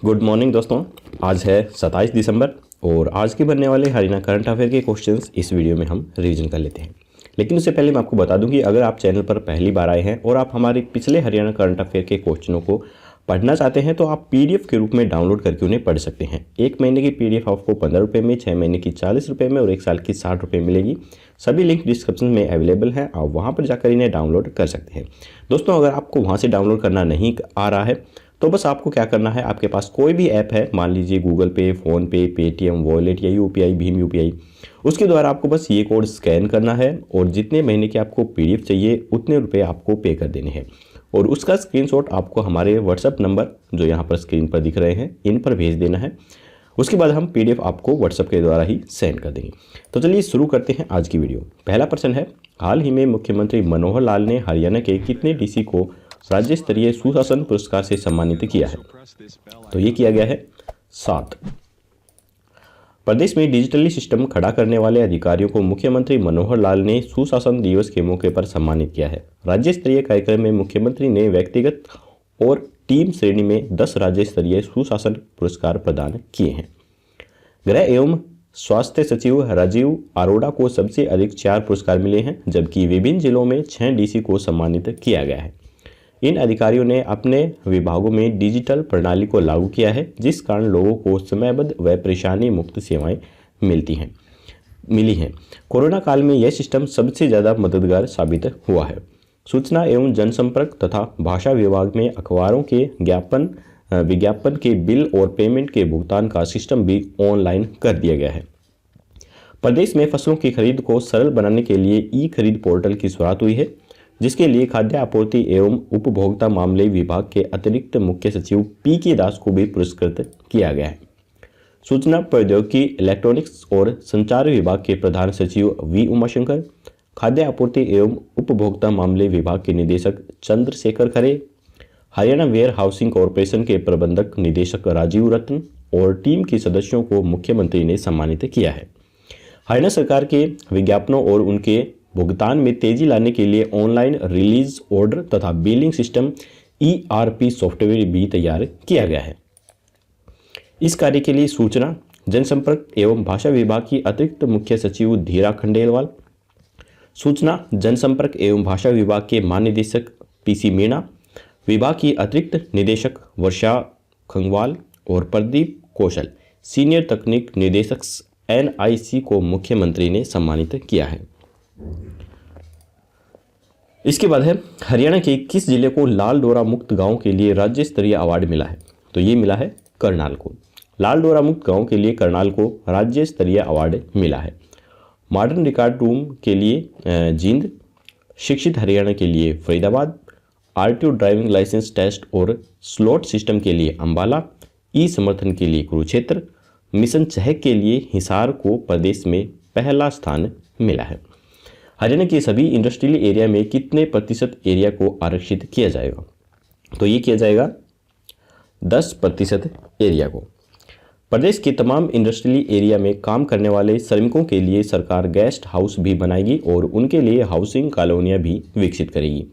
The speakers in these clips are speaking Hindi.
गुड मॉर्निंग दोस्तों। आज है 27 दिसंबर और आज के बनने वाले हरियाणा करंट अफेयर के क्वेश्चंस इस वीडियो में हम रिवीजन कर लेते हैं। लेकिन उससे पहले मैं आपको बता दूं कि अगर आप चैनल पर पहली बार आए हैं और आप हमारे पिछले हरियाणा करंट अफेयर के क्वेश्चनों को पढ़ना चाहते हैं तो आप पीडीएफ के रूप में डाउनलोड करके उन्हें पढ़ सकते हैं। 1 महीने की पीडीएफ आपको 15 रुपये में, 6 महीने की 40 रुपये में और 1 साल की 60 रुपये मिलेगी। सभी लिंक डिस्क्रिप्शन में अवेलेबल हैं, आप वहाँ पर जाकर इन्हें डाउनलोड कर सकते हैं। दोस्तों, अगर आपको वहाँ से डाउनलोड करना नहीं आ रहा है तो बस आपको क्या करना है, आपके पास कोई भी ऐप है, मान लीजिए गूगल पे, फ़ोनपे, पेटीएम वॉलेट या यूपीआई, भीम यूपीआई, उसके द्वारा आपको बस ये कोड स्कैन करना है और जितने महीने के आपको पीडीएफ चाहिए उतने रुपए आपको पे कर देने हैं और उसका स्क्रीनशॉट आपको हमारे व्हाट्सएप नंबर जो यहाँ पर स्क्रीन पर दिख रहे हैं इन पर भेज देना है। उसके बाद हम पीडीएफ आपको व्हाट्सएप के द्वारा ही सेंड कर देंगे। तो चलिए शुरू करते हैं आज की वीडियो। पहला प्रश्न है, हाल ही में मुख्यमंत्री मनोहर लाल ने हरियाणा के कितने डीसी को राज्य स्तरीय सुशासन पुरस्कार से सम्मानित किया है? तो ये किया गया है 7। प्रदेश में डिजिटली सिस्टम खड़ा करने वाले अधिकारियों को मुख्यमंत्री मनोहर लाल ने सुशासन दिवस के मौके पर सम्मानित किया है। राज्य स्तरीय कार्यक्रम में मुख्यमंत्री ने व्यक्तिगत और टीम श्रेणी में 10 राज्य स्तरीय सुशासन पुरस्कार प्रदान किए हैं। गृह एवं स्वास्थ्य सचिव राजीव अरोड़ा को सबसे अधिक 4 पुरस्कार मिले हैं, जबकि विभिन्न जिलों में 6 डीसी को सम्मानित किया गया है। इन अधिकारियों ने अपने विभागों में डिजिटल प्रणाली को लागू किया है, जिस कारण लोगों को समयबद्ध व परेशानी मुक्त सेवाएं मिली हैं। कोरोना काल में यह सिस्टम सबसे ज़्यादा मददगार साबित हुआ है। सूचना एवं जनसंपर्क तथा भाषा विभाग में अखबारों के विज्ञापन के बिल और पेमेंट के भुगतान का सिस्टम भी ऑनलाइन कर दिया गया है। प्रदेश में फसलों की खरीद को सरल बनाने के लिए ई खरीद पोर्टल की शुरुआत हुई है, जिसके लिए खाद्य आपूर्ति एवं उपभोक्ता मामले विभाग के अतिरिक्त मुख्य सचिव पी.के. दास को भी पुरस्कृत किया गया है। सूचना प्रौद्योगिकी, इलेक्ट्रॉनिक्स और संचार विभाग के प्रधान सचिव वी उमाशंकर, खाद्य आपूर्ति एवं उपभोक्ता मामले विभाग के निदेशक चंद्रशेखर खरे, हरियाणा वेयर हाउसिंग कॉरपोरेशन के प्रबंधक निदेशक राजीव रत्न और टीम के सदस्यों को मुख्यमंत्री ने सम्मानित किया है। हरियाणा सरकार के विज्ञापनों और उनके भुगतान में तेजी लाने के लिए ऑनलाइन रिलीज ऑर्डर तथा बिलिंग सिस्टम ERP सॉफ्टवेयर भी तैयार किया गया है। इस कार्य के लिए सूचना जनसंपर्क एवं भाषा विभाग की अतिरिक्त मुख्य सचिव धीरा खंडेलवाल, सूचना जनसंपर्क एवं भाषा विभाग के महानिदेशक PC मीणा, विभाग की अतिरिक्त निदेशक वर्षा खंगवाल और प्रदीप कौशल, सीनियर तकनीक निदेशक NIC को मुख्यमंत्री ने सम्मानित किया है। इसके बाद है, हरियाणा के किस जिले को लाल डोरा मुक्त गांव के लिए राज्य स्तरीय अवार्ड मिला है? तो ये मिला है करनाल को। लाल डोरा मुक्त गांव के लिए करनाल को राज्य स्तरीय अवार्ड मिला है। मॉडर्न रिकॉर्ड रूम के लिए जींद, शिक्षित हरियाणा के लिए Faridabad, RTO driving licence test और स्लॉट सिस्टम के लिए अंबाला, ई समर्थन के लिए कुरुक्षेत्र, मिशन चहक के लिए हिसार को प्रदेश में पहला स्थान मिला है। हरियाणा के सभी इंडस्ट्रियल एरिया में कितने प्रतिशत एरिया को आरक्षित किया जाएगा? तो ये किया जाएगा 10% एरिया को। प्रदेश के तमाम इंडस्ट्रियल एरिया में काम करने वाले श्रमिकों के लिए सरकार गेस्ट हाउस भी बनाएगी और उनके लिए हाउसिंग कॉलोनियां भी विकसित करेगी।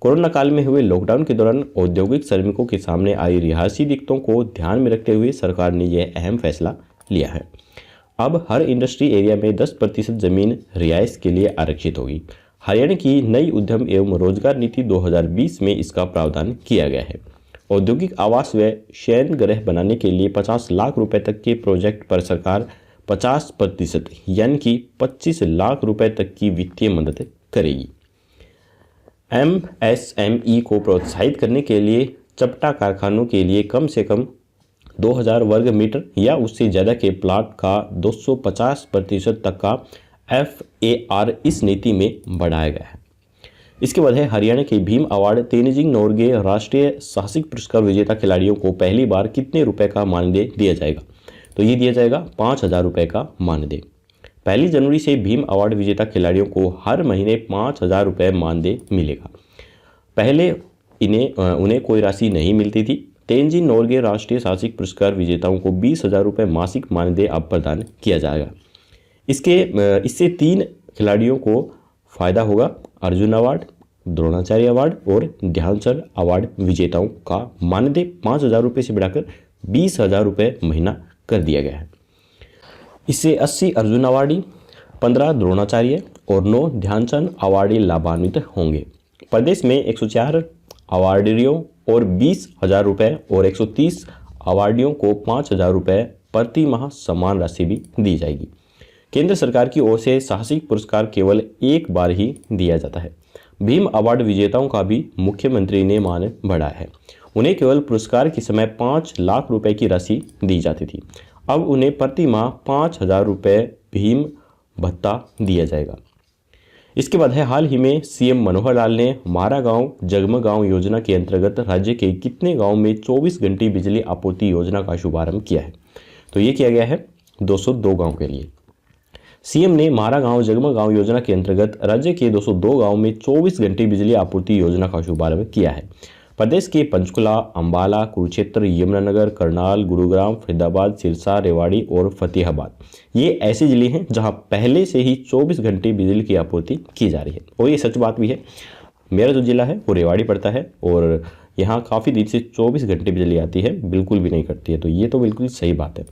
कोरोना काल में हुए लॉकडाउन के दौरान औद्योगिक श्रमिकों के सामने आई रिहायशी दिक्कतों को ध्यान में रखते हुए सरकार ने यह अहम फैसला लिया है। अब हर इंडस्ट्री एरिया में 10% जमीन रिहायश के लिए आरक्षित होगी। हरियाणा की नई उद्यम एवं रोजगार नीति 2020 में इसका प्रावधान किया गया है। औद्योगिक आवास व शयन गृह बनाने के लिए 50 लाख रुपए तक के प्रोजेक्ट पर सरकार 50% यानी कि 25 लाख रुपए तक की वित्तीय मदद करेगी। MSME को प्रोत्साहित करने के लिए चपटा कारखानों के लिए कम से कम 2000 वर्ग मीटर या उससे ज़्यादा के प्लाट का 250% तक का FAR इस नीति में बढ़ाया गया है। इसके बाद है, हरियाणा के भीम अवार्ड तेनजिंग नोरगे राष्ट्रीय साहसिक पुरस्कार विजेता खिलाड़ियों को पहली बार कितने रुपए का मानदेय दिया जाएगा? तो ये दिया जाएगा 5000 रुपये का मानदेय। 1 जनवरी से भीम अवार्ड विजेता खिलाड़ियों को हर महीने 5000 रुपये मानदेय मिलेगा। पहले उन्हें कोई राशि नहीं मिलती थी। तेनजिंग नोरगे राष्ट्रीय साहसिक पुरस्कार विजेताओं को 20,000 रुपये मासिक मानदेय अब प्रदान किया जाएगा। इससे 3 खिलाड़ियों को फायदा होगा। अर्जुन अवार्ड, द्रोणाचार्य अवार्ड और ध्यानचंद अवार्ड विजेताओं का मानदेय 5,000 रुपये से बढ़ाकर 20,000 रुपये महीना कर दिया गया है। इससे 80 अर्जुन अवार्डी, 15 द्रोणाचार्य और 9 ध्यानचंद अवार्डी लाभान्वित होंगे। प्रदेश में 104 अवार्डियों और 20,000 रुपये और 130 अवार्डियों को 5,000 रुपये प्रति माह सम्मान राशि भी दी जाएगी। केंद्र सरकार की ओर से साहसिक पुरस्कार केवल एक बार ही दिया जाता है। भीम अवार्ड विजेताओं का भी मुख्यमंत्री ने मान बढ़ाया है। उन्हें केवल पुरस्कार के समय 5 लाख रुपए की राशि दी जाती थी, अब उन्हें प्रति माह 5,000 रुपये भीम भत्ता दिया जाएगा। इसके बाद है, हाल ही में सीएम मनोहर लाल ने मारा गांव जगमग गांव योजना के अंतर्गत राज्य के कितने गांव में 24 घंटे बिजली आपूर्ति योजना का शुभारंभ किया है? तो ये किया गया है 202 गांव के लिए। सीएम ने मारा गांव जगमग गांव योजना के अंतर्गत राज्य के 202 गांव में 24 घंटे बिजली आपूर्ति योजना का शुभारंभ किया है। प्रदेश के पंचकुला, अंबाला, कुरुक्षेत्र, यमुनानगर, करनाल, गुरुग्राम, फरीदाबाद, सिरसा, रेवाड़ी और फतेहाबाद ये ऐसे जिले हैं जहां पहले से ही 24 घंटे बिजली की आपूर्ति की जा रही है। और ये सच बात भी है। मेरा जो जिला है वो रेवाड़ी पड़ता है और यहाँ काफ़ी दिन से 24 घंटे बिजली आती है, बिल्कुल भी नहीं कटती है। तो ये तो बिल्कुल सही बात है।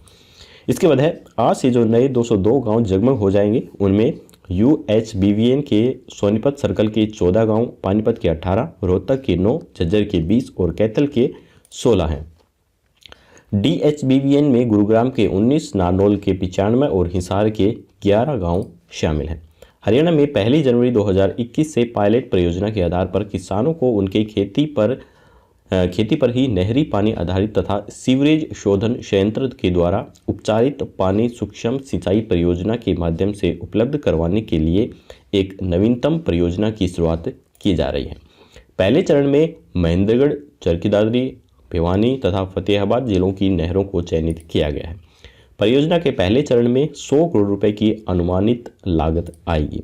इसके बाद है, आज से जो नए 202 गांव जगमग हो जाएंगे उनमें UHBVN के सोनीपत सर्कल के 14 गांव, पानीपत के 18, रोहतक के 9, झज्जर के 20 और कैथल के 16 हैं। DHBVN में गुरुग्राम के 19, नारनौल के 95 और हिसार के 11 गांव शामिल हैं। हरियाणा में 1 जनवरी 2021 से पायलट परियोजना के आधार पर किसानों को उनके खेती पर ही नहरी पानी आधारित तथा सीवरेज शोधन संयंत्र के द्वारा उपचारित पानी सूक्ष्म सिंचाई परियोजना के माध्यम से उपलब्ध करवाने के लिए एक नवीनतम परियोजना की शुरुआत की जा रही है। पहले चरण में महेंद्रगढ़, चरखी दादरी, भिवानी तथा फतेहाबाद जिलों की नहरों को चयनित किया गया है। परियोजना के पहले चरण में 100 करोड़ रुपए की अनुमानित लागत आएगी।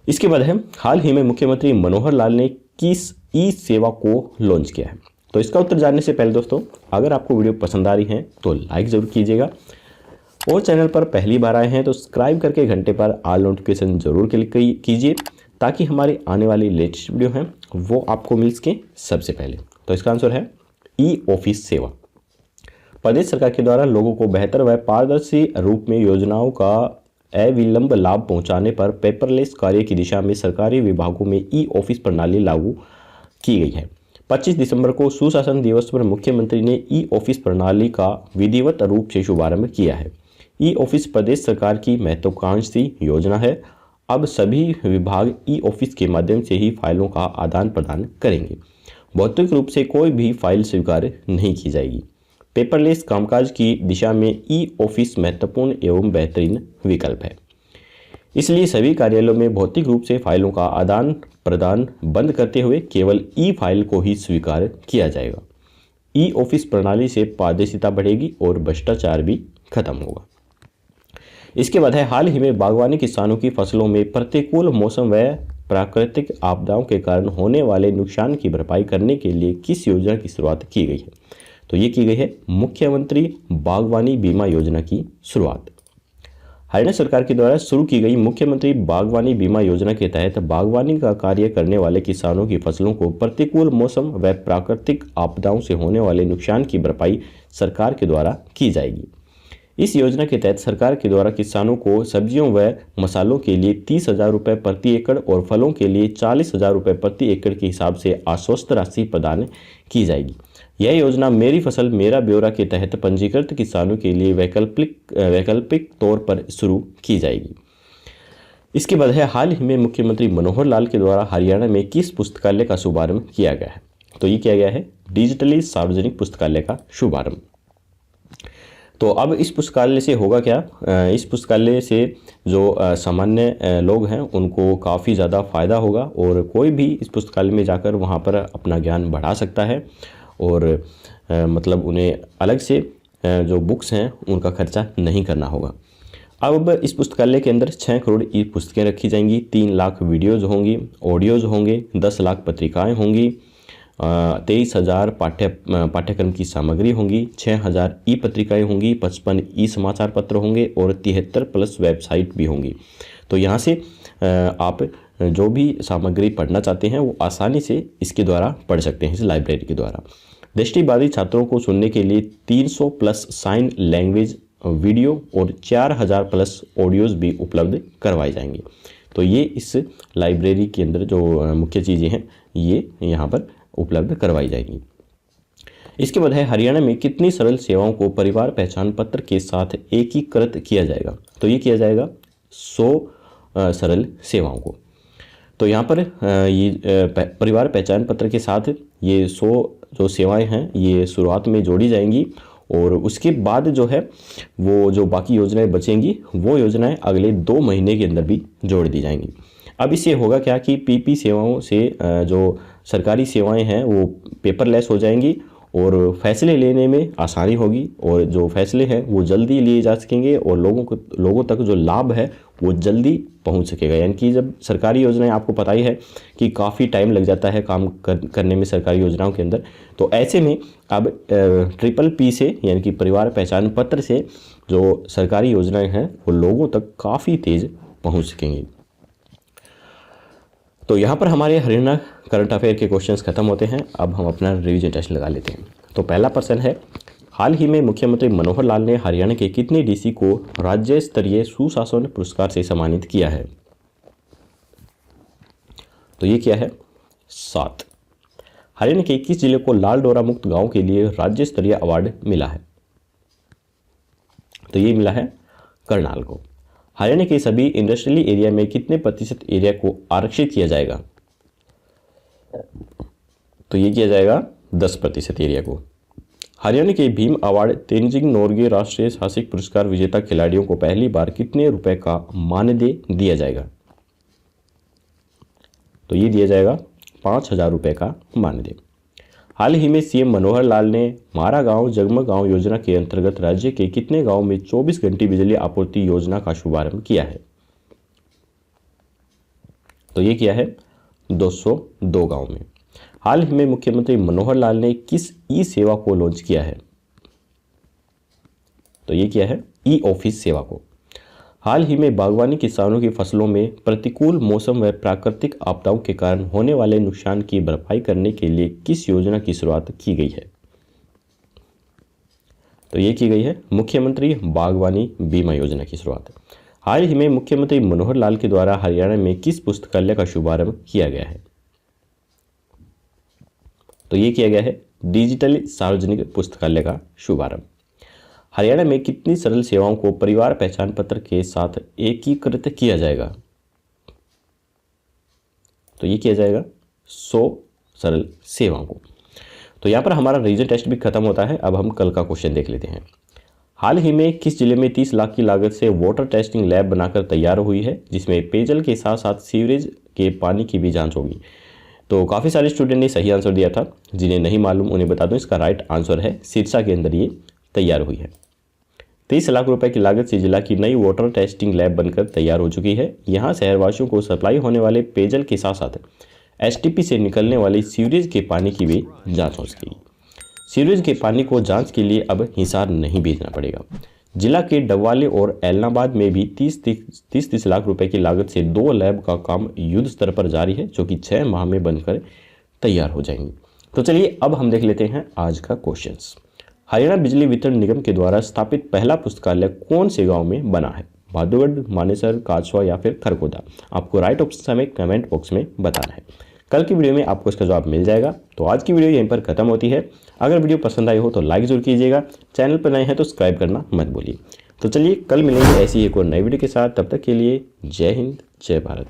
इसके बाद है, हाल ही में मुख्यमंत्री मनोहर लाल ने किस ई सेवा को लॉन्च किया है? तो इसका उत्तर जानने से पहले दोस्तों, अगर आपको वीडियो पसंद आ रही है तो लाइक ज़रूर कीजिएगा और चैनल पर पहली बार आए हैं तो सब्सक्राइब करके घंटे पर ऑल नोटिफिकेशन जरूर क्लिक कीजिए ताकि हमारी आने वाली लेटेस्ट वीडियो हैं वो आपको मिल सके सबसे पहले। तो इसका आंसर है ई ऑफिस सेवा। प्रदेश सरकार के द्वारा लोगों को बेहतर व पारदर्शी रूप में योजनाओं का अविलंब लाभ पहुंचाने पर पेपरलेस कार्य की दिशा में सरकारी विभागों में ई ऑफिस प्रणाली लागू की गई है। 25 दिसंबर को सुशासन दिवस पर मुख्यमंत्री ने ई ऑफिस प्रणाली का विधिवत रूप से शुभारंभ किया है। ई ऑफिस प्रदेश सरकार की महत्वाकांक्षी योजना है। अब सभी विभाग ई ऑफिस के माध्यम से ही फाइलों का आदान प्रदान करेंगे। भौतिक रूप से कोई भी फाइल स्वीकार नहीं की जाएगी। पेपरलेस कामकाज की दिशा में ई ऑफिस महत्वपूर्ण एवं बेहतरीन विकल्प है। इसलिए सभी कार्यालयों में भौतिक रूप से फाइलों का आदान प्रदान बंद करते हुए केवल ई फाइल को ही स्वीकार किया जाएगा। ई ऑफिस प्रणाली से पारदर्शिता बढ़ेगी और भ्रष्टाचार भी खत्म होगा। इसके बाद है, हाल ही में बागवानी किसानों की फसलों में प्रतिकूल मौसम व प्राकृतिक आपदाओं के कारण होने वाले नुकसान की भरपाई करने के लिए किस योजना की शुरुआत की गई है? तो ये की गई है मुख्यमंत्री बागवानी बीमा योजना की शुरुआत। हरियाणा सरकार के द्वारा शुरू की गई मुख्यमंत्री बागवानी बीमा योजना के तहत बागवानी का कार्य करने वाले किसानों की फसलों को प्रतिकूल मौसम व प्राकृतिक आपदाओं से होने वाले नुकसान की भरपाई सरकार के द्वारा की जाएगी। इस योजना के तहत सरकार के द्वारा किसानों को सब्जियों व मसालों के लिए 30,000 रुपये प्रति एकड़ और फलों के लिए 40,000 रुपये प्रति एकड़ के हिसाब से आश्वस्त राशि प्रदान की जाएगी। यह योजना मेरी फसल मेरा ब्यौरा के तहत पंजीकृत किसानों के लिए वैकल्पिक तौर पर शुरू की जाएगी। इसके बाद है, हाल ही में मुख्यमंत्री मनोहर लाल के द्वारा हरियाणा में किस पुस्तकालय का शुभारंभ किया गया है? तो ये किया गया है डिजिटली सार्वजनिक पुस्तकालय का शुभारंभ। तो अब इस पुस्तकालय से होगा क्या? इस पुस्तकालय से जो सामान्य लोग हैं उनको काफ़ी ज़्यादा फ़ायदा होगा और कोई भी इस पुस्तकालय में जाकर वहाँ पर अपना ज्ञान बढ़ा सकता है और मतलब उन्हें अलग से जो बुक्स हैं उनका खर्चा नहीं करना होगा। अब इस पुस्तकालय के अंदर 6 करोड़ ई पुस्तकें रखी जाएंगी, 3 लाख वीडियोज़ होंगी, ऑडियोज़ होंगे, 10 लाख पत्रिकाएँ होंगी, 23,000 पाठ्यक्रम की सामग्री होंगी, 6,000 ई पत्रिकाएँ होंगी, 55 ई समाचार पत्र होंगे और 73+ वेबसाइट भी होंगी। तो यहाँ से आप जो भी सामग्री पढ़ना चाहते हैं वो आसानी से इसके द्वारा पढ़ सकते हैं, इस लाइब्रेरी के द्वारा। दृष्टिबाधित छात्रों को सुनने के लिए 300 प्लस साइन लैंग्वेज वीडियो और 4000 प्लस ऑडियोज़ भी उपलब्ध करवाए जाएंगे। तो ये इस लाइब्रेरी के अंदर जो मुख्य चीज़ें हैं ये यहाँ पर उपलब्ध करवाई जाएंगी। इसके बाद है हरियाणा में कितनी सरल सेवाओं को परिवार पहचान पत्र के साथ एकीकृत किया जाएगा। तो ये किया जाएगा 100 सरल सेवाओं को। तो यहाँ पर ये परिवार पहचान पत्र के साथ ये 100 जो सेवाएं हैं ये शुरुआत में जोड़ी जाएंगी और उसके बाद जो है वो जो बाकी योजनाएं बचेंगी वो योजनाएं अगले 2 महीने के अंदर भी जोड़ दी जाएंगी। अब इससे होगा क्या कि पीपी सेवाओं से जो सरकारी सेवाएं हैं वो पेपरलेस हो जाएंगी और फैसले लेने में आसानी होगी और जो फैसले हैं वो जल्दी लिए जा सकेंगे और लोगों तक जो लाभ है वो जल्दी पहुंच सकेगा। यानी कि जब सरकारी योजनाएं, आपको पता ही है कि काफ़ी टाइम लग जाता है काम करने में सरकारी योजनाओं के अंदर, तो ऐसे में अब ट्रिपल पी से यानी कि परिवार पहचान पत्र से जो सरकारी योजनाएं हैं वो लोगों तक काफ़ी तेज़ पहुँच सकेंगी। तो यहाँ पर हमारे हरियाणा करंट अफेयर के क्वेश्चंस खत्म होते हैं। अब हम अपना रिवीजन टेस्ट लगा लेते हैं। तो पहला प्रश्न है, हाल ही में मुख्यमंत्री मनोहर लाल ने हरियाणा के कितने डीसी को राज्य स्तरीय सुशासन पुरस्कार से सम्मानित किया है। तो ये क्या है, 7। हरियाणा के किस जिले को लाल डोरा मुक्त गांव के लिए राज्य स्तरीय अवार्ड मिला है। तो ये मिला है करनाल को। हरियाणा के सभी इंडस्ट्रियल एरिया में कितने प्रतिशत एरिया को आरक्षित किया जाएगा। तो ये किया जाएगा 10% एरिया को। हरियाणा के भीम अवार्ड तेंजिंग नोरगे राष्ट्रीय साहसिक पुरस्कार विजेता खिलाड़ियों को पहली बार कितने रुपए का मानदेय दिया जाएगा। तो ये दिया जाएगा 5000 रुपये का मानदेय। हाल ही में सीएम मनोहर लाल ने मारा गांव जगमग गांव योजना के अंतर्गत राज्य के कितने गांव में 24 घंटे बिजली आपूर्ति योजना का शुभारंभ किया है। तो ये किया है 202 गांव में। हाल ही में मुख्यमंत्री मनोहर लाल ने किस ई सेवा को लॉन्च किया है। तो ये किया है ई ऑफिस सेवा को। हाल ही में बागवानी किसानों की फसलों में प्रतिकूल मौसम व प्राकृतिक आपदाओं के कारण होने वाले नुकसान की भरपाई करने के लिए किस योजना की शुरुआत की गई है। तो ये की गई है मुख्यमंत्री बागवानी बीमा योजना की शुरुआत। हाल ही में मुख्यमंत्री मनोहर लाल के द्वारा हरियाणा में किस पुस्तकालय का शुभारंभ किया गया है। तो ये किया गया है डिजिटल सार्वजनिक पुस्तकालय का शुभारंभ। हरियाणा में कितनी सरल सेवाओं को परिवार पहचान पत्र के साथ एकीकृत किया जाएगा। तो ये किया जाएगा 100 सरल सेवाओं को। तो यहाँ पर हमारा रीजन टेस्ट भी खत्म होता है। अब हम कल का क्वेश्चन देख लेते हैं। हाल ही में किस जिले में 30 लाख की लागत से वाटर टेस्टिंग लैब बनाकर तैयार हुई है, जिसमें पेयजल के साथ साथ सीवरेज के पानी की भी जांच होगी। तो काफ़ी सारे स्टूडेंट ने सही आंसर दिया था। जिन्हें नहीं मालूम उन्हें बता दूं, इसका राइट आंसर है सिरसा के अंदर ये तैयार हुई है। 30 लाख रुपए की लागत से जिला की नई वाटर टेस्टिंग लैब बनकर तैयार हो चुकी है। यहाँ शहरवासियों को सप्लाई होने वाले पेयजल के साथ साथ एसटीपी से निकलने वाली सीवरेज के पानी की भी जाँच हो सकेगी। सीवरेज के पानी को जाँच के लिए अब हिसार नहीं भेजना पड़ेगा। जिला के डबवाली और एलनाबाद में भी 30 लाख रुपए की लागत से 2 लैब का काम युद्ध स्तर पर जारी है, जो कि 6 माह में बनकर तैयार हो जाएंगी। तो चलिए अब हम देख लेते हैं आज का क्वेश्चंस। हरियाणा बिजली वितरण निगम के द्वारा स्थापित पहला पुस्तकालय कौन से गांव में बना है। भादुगढ़, मानेसर, काछवा या फिर खरगोदा। आपको राइट ऑप्शन हमें कमेंट बॉक्स में बताना है। कल की वीडियो में आपको इसका जवाब मिल जाएगा। तो आज की वीडियो यहीं पर खत्म होती है। अगर वीडियो पसंद आई हो तो लाइक जरूर कीजिएगा। चैनल पर नए हैं तो सब्सक्राइब करना मत भूलिए। तो चलिए कल मिलेंगे ऐसी एक और नई वीडियो के साथ। तब तक के लिए जय हिंद, जय भारत।